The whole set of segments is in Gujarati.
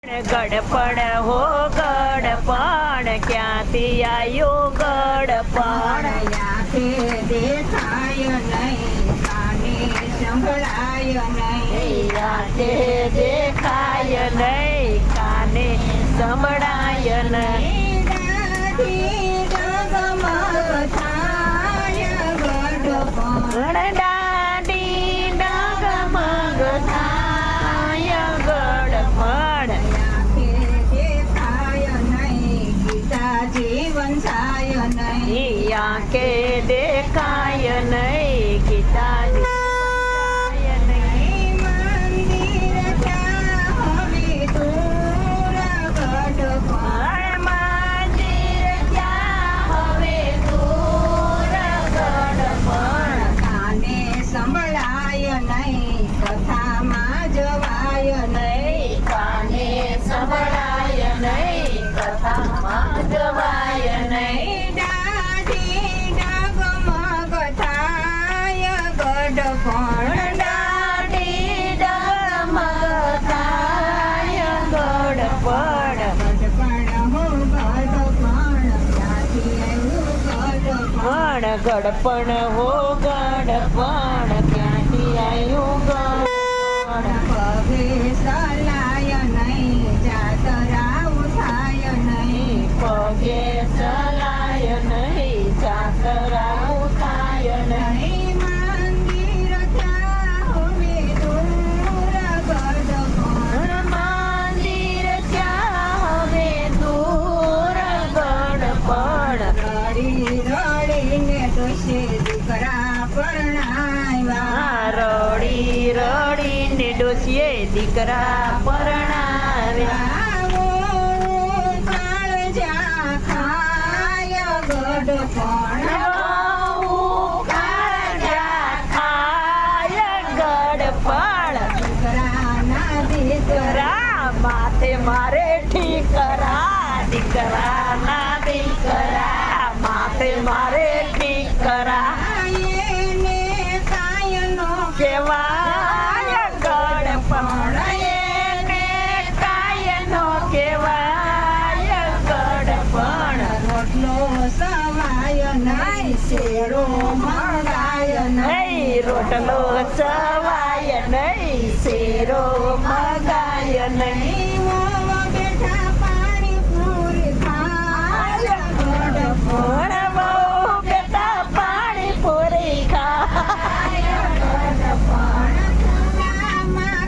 ગડપણ હો ગડપણ ક્યાંથી આવ્યો ગડપણ આંખે દેખાય નહીં કાને સંભળાય નહીં આંખે દેખાય નહીં કાને સંભળાય નહીં દાઢી ડગમગ થાય ગડપણ જીવન થાય નહીં આંખે દેખાય નહીં ગીતા દેખાય નહીં મંદિર ક્યાં હવે દૂર ગડપણ મંદિર ક્યાં હવે દૂર ગડપણ કાને સંભળાય નહીં કથામાં જવાય નહીં કાને સંભળાય નહીં કથામાં જવાય નહીં દાઢી ડગમગ થાય ગડપણ દાઢી ડગમગ થાય ગડપણ ગડપણ હો ગડપણ ક્યાંથી આવ્યું ગડપણ ગડપણ હો ગડપણ ક્યાંથી આવ્યું ગડપણ પગે સલાય નહીં જાતરાઓ થાય નહીં પગે ચલાય નહીં જાતરાઓ થાય નહીં મંદિર ક્યાં હવે દૂર ગડપણ મંદિર ક્યાં હવે દૂર ગડપણ રડી રડીને ડોશે દીકરા પરણાવ્યા રડી રડીને ડોસીએ દીકરા પરણાવ્યા કાળજા ખાય ગડપણ ખાય ગડપણ દીકરાના દીકરા માથે મારે ઠીકરા દીકરાના દીકરા માથે મારે ઠીકરા એને કાયનો કેવાય ગડપણ એને કાયનો કેવાય ગડપણ રોટલો સવાય નહીં શેરો મંગાય નહીં રોટલો ચવાય નહીં શેરો મગાય નહીં બેઠા પાણી પૂરી ખાય ગડપણ બહુ બેટા પાણી પૂરી ખાય ગડપણ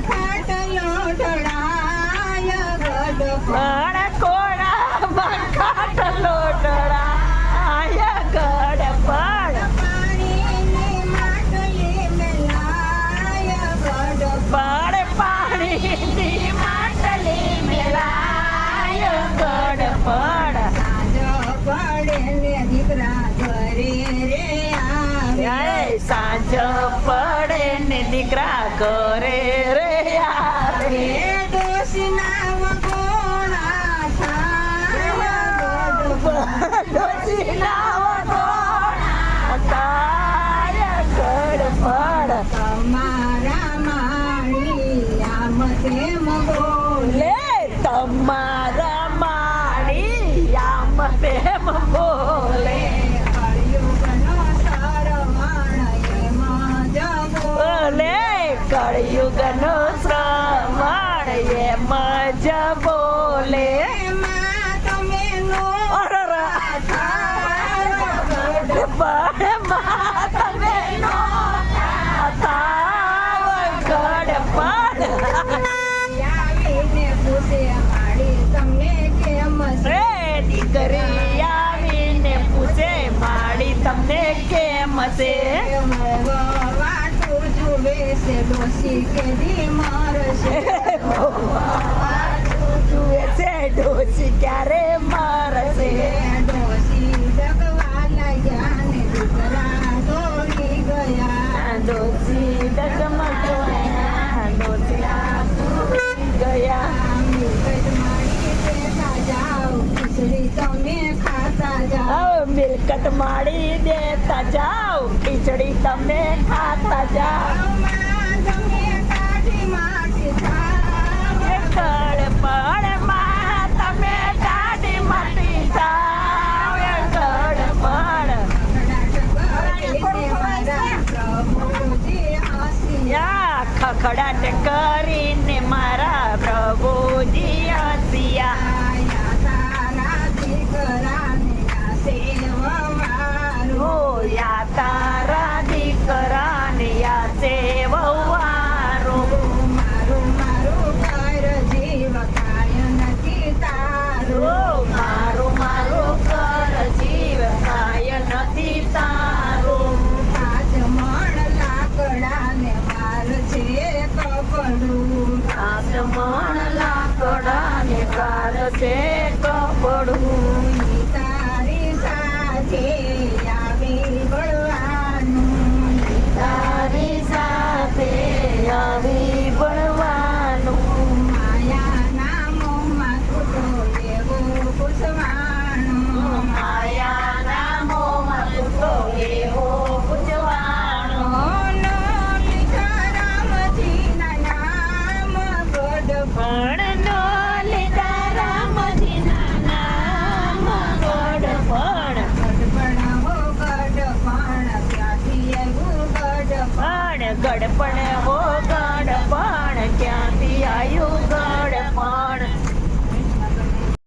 ખાટલો ઢળાય ગડપણ કોણામાં ખાટલો ડળાય ગડપણ પાણીની માટલી મેલાય ગડપણ પાણીની માટલી મેલાય ગડપણ સાંજ પડે ને દીકરા ઘરે રે આવે સાંજ પડે ને દીકરા ઘરે રે આવે ડોશીના વગોણા થાય ગડપણ ડોશીના વગોણા થાય ગડપણ તમારા માળી આમ તેમ બોલે તમારા માળી આમ તેમ બોલે કળિયુગનો શ્રવણ એમ જ બોલે ગડપણમાં તમે નો થાવ ગડપણ દીકરી આવીને પૂછે માડી તમને કેમ છે ડોસી કેદી મારશે જુએ છે ડોસી ક્યારે મારશે ડોસી ડગવા લાગ્યા ને દીકરા દોડી ગયા ડોસી ડગમાં ગયા ડોસી ગયા મિલકત માડી દેતા જાઓ ખીચડી તમે ખાતા જાઓ તમે કાઢી માટી ગડપણ ખખડાટ કરીને મારા પ્રભુજી હસિયા આયા તારા દીકરાને આ સેવવારું. હોયા તારા દીકરાને આ સેવવારો મારું મારું કર જીવ કાય નથી તારું. મારું મારું કર જીવ કાય નથી તારું પાંચ મણ લાકડાને માર છે કપડું. આસમણ લાકડાને કાર છે કપડું તારી સાથે આવી બળવાનું. તારી સાથે આવી ભણવાનું માયાના મોહમાં તૂટો એવો પૂછવાનું. માયાના મોહમાં તૂટો એવો પૂજવાનો ઓનો લીધા રામજીના નામ ગઢ પણ નો લીધા રામજીના નામ ગઢપણ ગઢપણ હો ગઢપણ ત્યાંથી આવ્યું પણ ગઢપણ હો ગઢપણ ક્યાંથી આવ્યું ગઢપણ